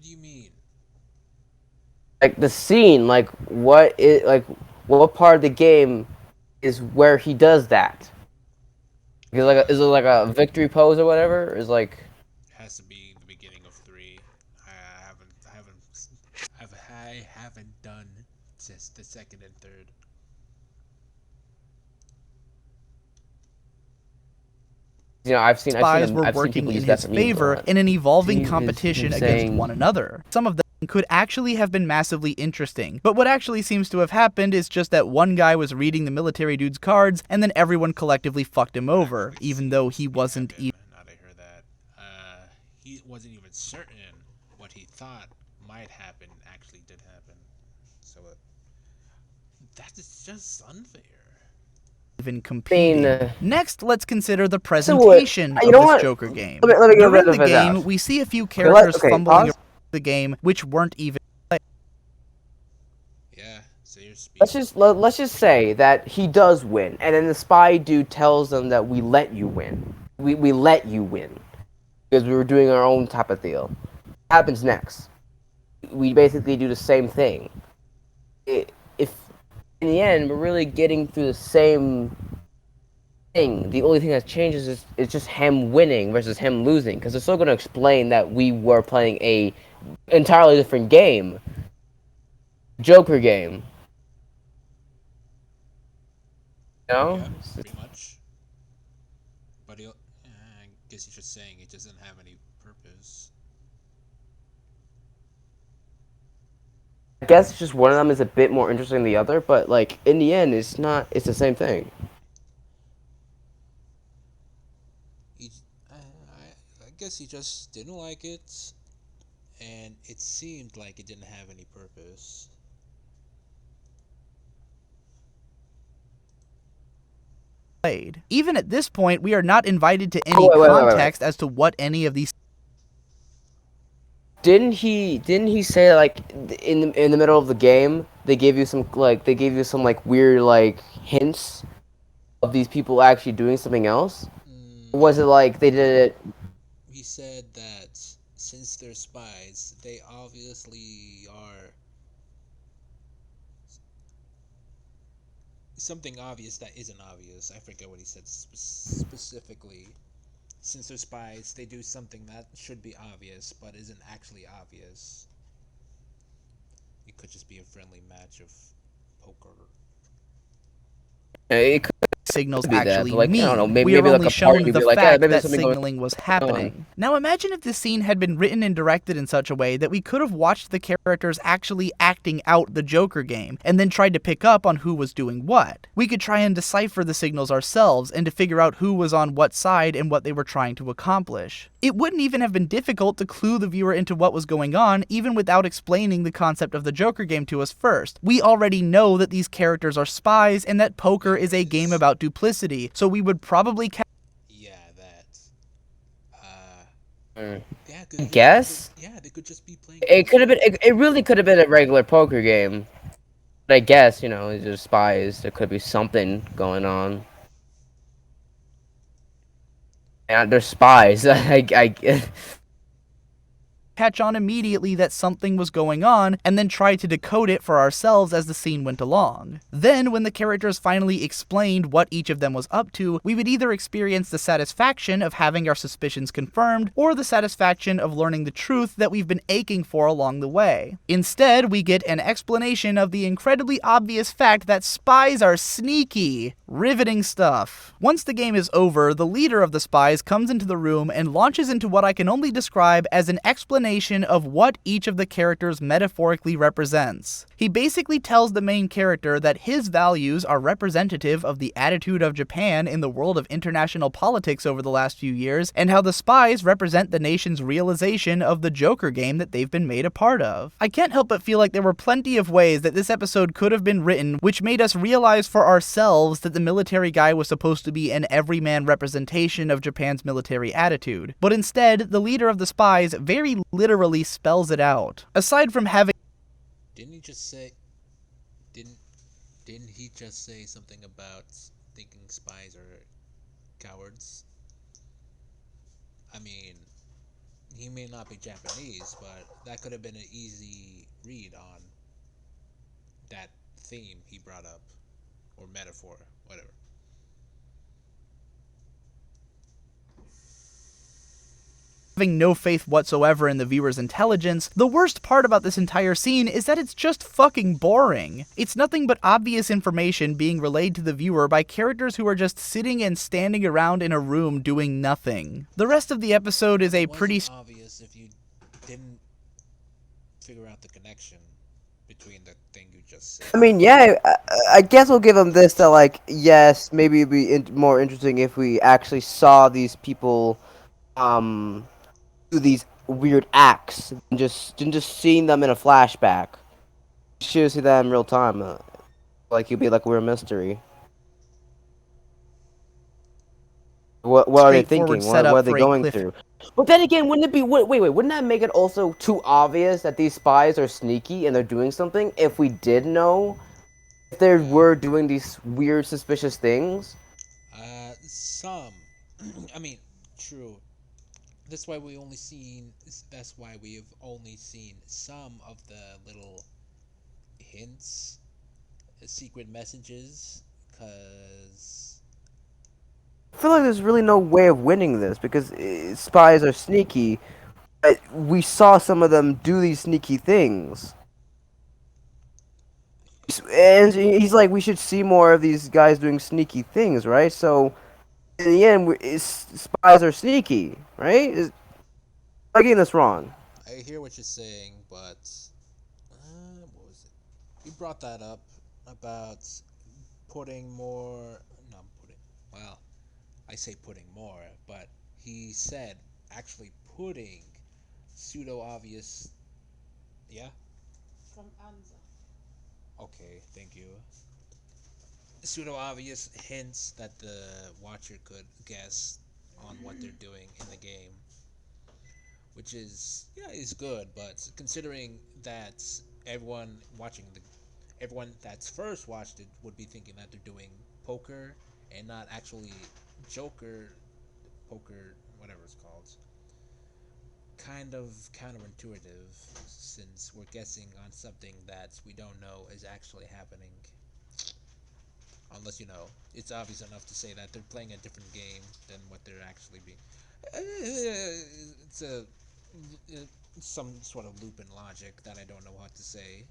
What do you mean? Like the scene, what part of the game is where he does that? Is it like a victory pose or whatever? Is like Has to be the beginning of three. I haven't done just the second and third. Spies were I've seen working people in use that his for memes a favor lot. in an evolving See his him competition against saying, one another. Some of them could actually have been massively interesting, but what actually seems to have happened is just that one guy was reading the military dude's cards and then everyone collectively fucked him over, Actually even though seems he to be wasn't happen. even Now that I hear that, he wasn't even certain what he thought might happen actually did happen. So that is just unfair. I mean, competing. Next, let's consider the so what? presentation You of know this what? Joker game. Let me get rid During the of it out. game, we see a few Okay, characters fumbling pause. around the game which weren't even. Yeah, say your speech. Let's just say that he does win, and then the spy dude tells them that we let you win. We let you win because we were doing our own type of deal. What happens next? We basically do the same thing. If in the end we're really getting through the same thing, the only thing that changes is just him winning versus him losing, because they're still going to explain that we were playing a entirely different game, Joker game. You know? Yeah, pretty much. But I guess you're just saying it doesn't have any purpose. I guess it's just one of them is a bit more interesting than the other, but like in the end, it's not. It's the same thing. He, I guess he just didn't like it, and it seemed like it didn't have any purpose. Played. Even at this point, we are not invited to Oh any wait. context as to what any of these. Didn't he say like in the middle of the game they gave you some like weird like hints of these people actually doing something else? Or was it No, like they did it? he said that since they're spies, they obviously are something obvious that isn't obvious. I forget what he said specifically. Since they're spies, they do something that should be obvious but isn't actually obvious. It could just be a friendly match of poker. It could Signals be that, but actually like I don't know, mean. We are maybe like only a party shown could the be like, yeah, fact maybe there's that something going signaling was on. happening. Now imagine if this scene had been written and directed in such a way that we could have watched the characters actually acting out the Joker game, and then tried to pick up on who was doing what. We could try and decipher the signals ourselves, and to figure out who was on what side and what they were trying to accomplish. It wouldn't even have been difficult to clue the viewer into what was going on, even without explaining the concept of the Joker game to us first. We already know that these characters are spies, and that poker is a game Anyways, about duplicity, so we would probably yeah, that. Uh, Mm. yeah, I yeah, guess yeah, they could just be playing it could have poker. been. It really could have been a regular poker game. But I guess these are spies. There could be something going on. And they're spies. catch on immediately that something was going on, and then try to decode it for ourselves as the scene went along. Then, when the characters finally explained what each of them was up to, we would either experience the satisfaction of having our suspicions confirmed, or the satisfaction of learning the truth that we've been aching for along the way. Instead, we get an explanation of the incredibly obvious fact that spies are sneaky. Riveting stuff. Once the game is over, the leader of the spies comes into the room and launches into what I can only describe as an explanation of what each of the characters metaphorically represents. He basically tells the main character that his values are representative of the attitude of Japan in the world of international politics over the last few years, and how the spies represent the nation's realization of the Joker game that they've been made a part of. I can't help but feel like there were plenty of ways that this episode could have been written which made us realize for ourselves that the military guy was supposed to be an everyman representation of Japan's military attitude. But instead, the leader of the spies very literally spells it out. Aside from having Didn't he just say? Didn't didn't he just say something about thinking spies are cowards? I mean, he may not be Japanese, but that could have been an easy read on that theme he brought up, or metaphor, whatever. Having no faith whatsoever in the viewer's intelligence, the worst part about this entire scene is that it's just fucking boring. It's nothing but obvious information being relayed to the viewer by characters who are just sitting and standing around in a room doing nothing. The rest of the episode is a It pretty wasn't obvious if you didn't figure out the connection between the thing you just said. I mean, yeah, I guess we'll give them this, that, like, yes, maybe it'd be more interesting if we actually saw these people, do these weird acts, and just seeing them in a flashback. You should see that in real time. Like, it'd be like we're a mystery. What are they straightforward thinking? What setup are they for a going cliff. through? But then again, wouldn't it be wait, wouldn't that make it also too obvious that these spies are sneaky and they're doing something if we did know if they were doing these weird suspicious things? Some. I mean, true. That's why we only seen. That's why we've only seen some of the little hints, secret messages, because I feel like there's really no way of winning this because spies are sneaky. But we saw some of them do these sneaky things. And he's like, we should see more of these guys doing sneaky things, right? So, in the end, spies are sneaky, right? Am I getting this wrong? I hear what you're saying, but what was it? You brought that up about putting more. No, putting. Well, I say putting more, but he said actually putting pseudo obvious. Yeah. From Anza. Okay, thank you. Pseudo obvious hints that the watcher could guess on what they're doing in the game, which is is good. But considering that everyone watching the everyone that's first watched it would be thinking that they're doing poker and not actually Joker poker, whatever it's called. Kind of counterintuitive since we're guessing on something that we don't know is actually happening. Unless it's obvious enough to say that they're playing a different game than what they're actually being. It's a some sort of loop in logic that I don't know what to say.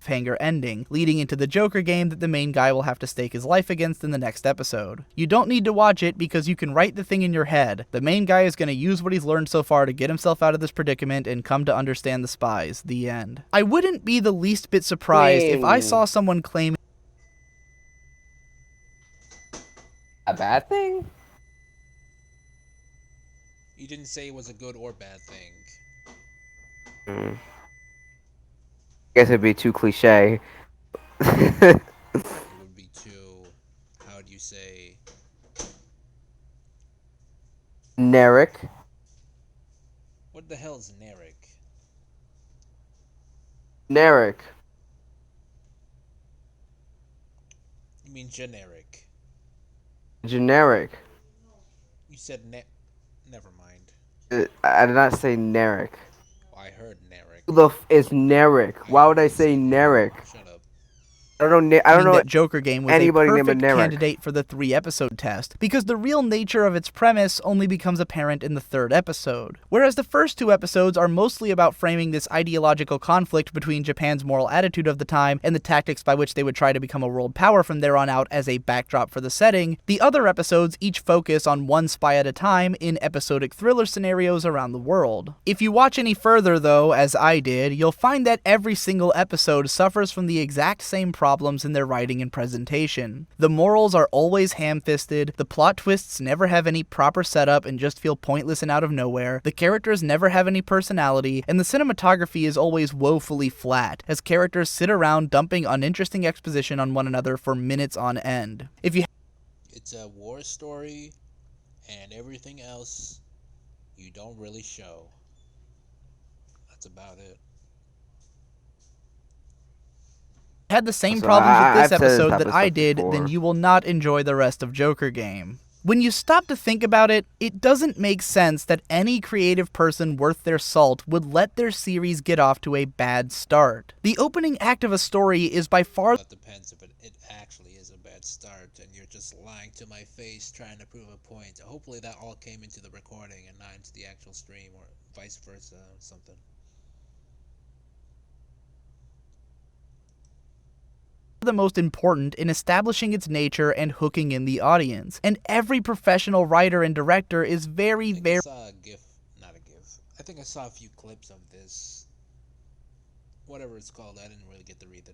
Cliffhanger ending, leading into the Joker game that the main guy will have to stake his life against in the next episode. You don't need to watch it because you can write the thing in your head. The main guy is going to use what he's learned so far to get himself out of this predicament and come to understand the spies. The end. I wouldn't be the least bit surprised if I saw someone claim A bad thing? You didn't say it was a good or bad thing. I guess it'd be too cliche. It would be too. How would you say? Narek. What the hell is Narek? Narek. You mean generic? Generic. You said Never mind. I did not say Narek. Oh, I heard Narek. Who the is Narek? Why would I say Narek? Shut up. I don't know. I don't know. that Joker game was a anybody named perfect Narek. candidate for the 3-episode test, because the real nature of its premise only becomes apparent in the 3rd episode. Whereas the first 2 episodes are mostly about framing this ideological conflict between Japan's moral attitude of the time and the tactics by which they would try to become a world power from there on out as a backdrop for the setting, the other episodes each focus on one spy at a time in episodic thriller scenarios around the world. If you watch any further though, as I did, you'll find that every single episode suffers from the exact same problems in their writing and presentation. The morals are always ham-fisted, the plot twists never have any proper setup and just feel pointless and out of nowhere, the characters never have any personality, and the cinematography is always woefully flat, as characters sit around dumping uninteresting exposition on one another for minutes on end. It's a war story, and everything else you don't really show. That's about it. had the same So problems with I've this said this episode type that of I stuff did, before. then you will not enjoy the rest of Joker Game. When you stop to think about it, it doesn't make sense that any creative person worth their salt would let their series get off to a bad start. The opening act of a story is by far That depends if it actually is a bad start and you're just lying to my face trying to prove a point. Hopefully that all came into the recording and not into the actual stream or vice versa or something. the most important in establishing its nature and hooking in the audience. And every professional writer and director is very, I saw a GIF, not a GIF. I think I saw a few clips of this. Whatever it's called, I didn't really get to read the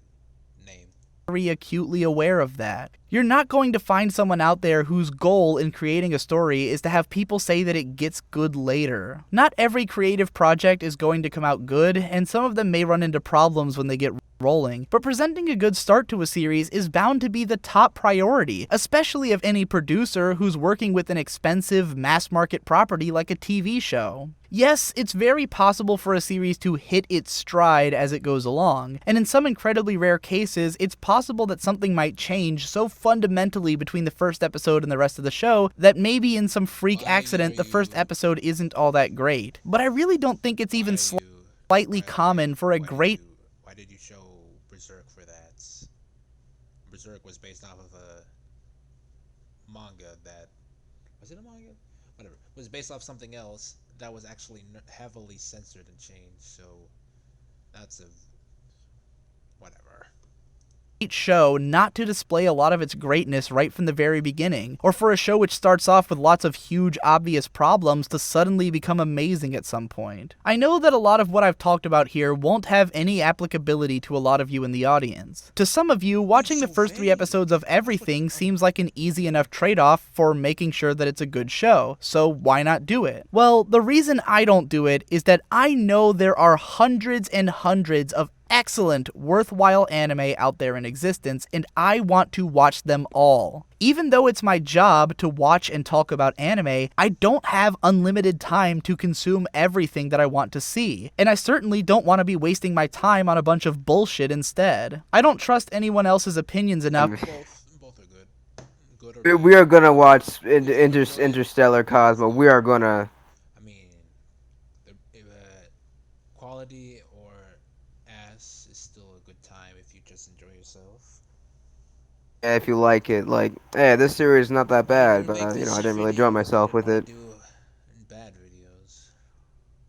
name. very acutely aware of that. You're not going to find someone out there whose goal in creating a story is to have people say that it gets good later. Not every creative project is going to come out good, and some of them may run into problems when they get rolling, but presenting a good start to a series is bound to be the top priority, especially if any producer who's working with an expensive mass market property like a TV show. Yes, it's very possible for a series to hit its stride as it goes along, and in some incredibly rare cases, it's possible that something might change so fundamentally between the first episode and the rest of the show that maybe in some freak accident the first episode isn't all that great. But I really don't think it's even slightly common for a great... Why did you show Berserk for that? Berserk was based off of a manga that... Was it a manga? Whatever. It was based off something else that was actually heavily censored and changed, so that's a... whatever. show not to display a lot of its greatness right from the very beginning, or for a show which starts off with lots of huge obvious problems to suddenly become amazing at some point. I know that a lot of what I've talked about here won't have any applicability to a lot of you in the audience. To some of you, watching the first 3 episodes of everything seems like an easy enough trade-off for making sure that it's a good show, so why not do it? Well, the reason I don't do it is that I know there are hundreds and hundreds of excellent, worthwhile anime out there in existence, and I want to watch them all. Even though it's my job to watch and talk about anime, I don't have unlimited time to consume everything that I want to see, and I certainly don't want to be wasting my time on a bunch of bullshit instead. I don't trust anyone else's opinions enough. Both are good. Good or We are bad. gonna watch Interstellar Cosmo. We are gonna. I mean, the quality or ass is still a good time if you just enjoy yourself. Yeah, if you like it, like, hey, this series is not that bad, Make but this I didn't really video, enjoy myself what with I it. do in bad videos.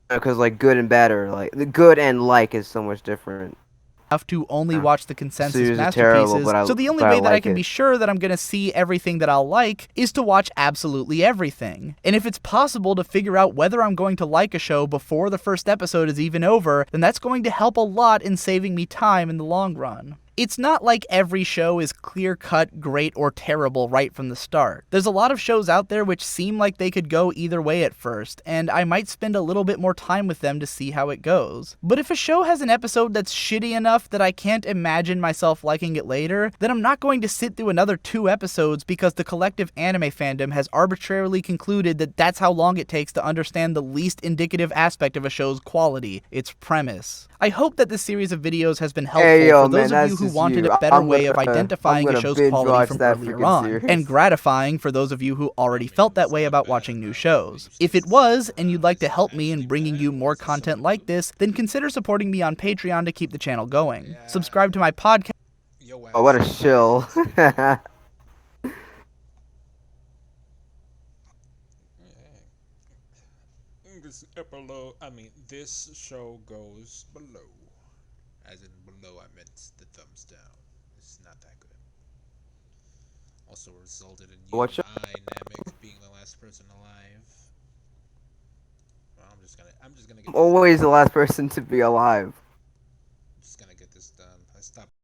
Because like good and bad are like the good and like is so much different. To only watch the consensus Series is masterpieces, terrible, so the only but I way that I like can it. be sure that I'm gonna see everything that I'll like is to watch absolutely everything. And if it's possible to figure out whether I'm going to like a show before the first episode is even over, then that's going to help a lot in saving me time in the long run. It's not like every show is clear-cut, great, or terrible right from the start. There's a lot of shows out there which seem like they could go either way at first, and I might spend a little bit more time with them to see how it goes. But if a show has an episode that's shitty enough that I can't imagine myself liking it later, then I'm not going to sit through another 2 episodes because the collective anime fandom has arbitrarily concluded that that's how long it takes to understand the least indicative aspect of a show's quality, its premise. I hope that this series of videos has been helpful Hey, yo, for those man, of you that's who just wanted you. a better I'm way of gonna- identifying I'm a gonna show's binge quality watch from that earlier freaking on, series. and gratifying for those of you who already felt that way about watching new shows. If it was, and you'd like to help me in bringing you more content like this, then consider supporting me on Patreon to keep the channel going. Subscribe to my podcast. Yo, Oh, what a shill. This below, this show goes below. As in below, I meant the thumbs down. It's not that good. Also resulted in you What show? and I, Namek, being the last person alive. Well, I'm just gonna get I'm always the last person to be alive. just gonna get this done. I stopped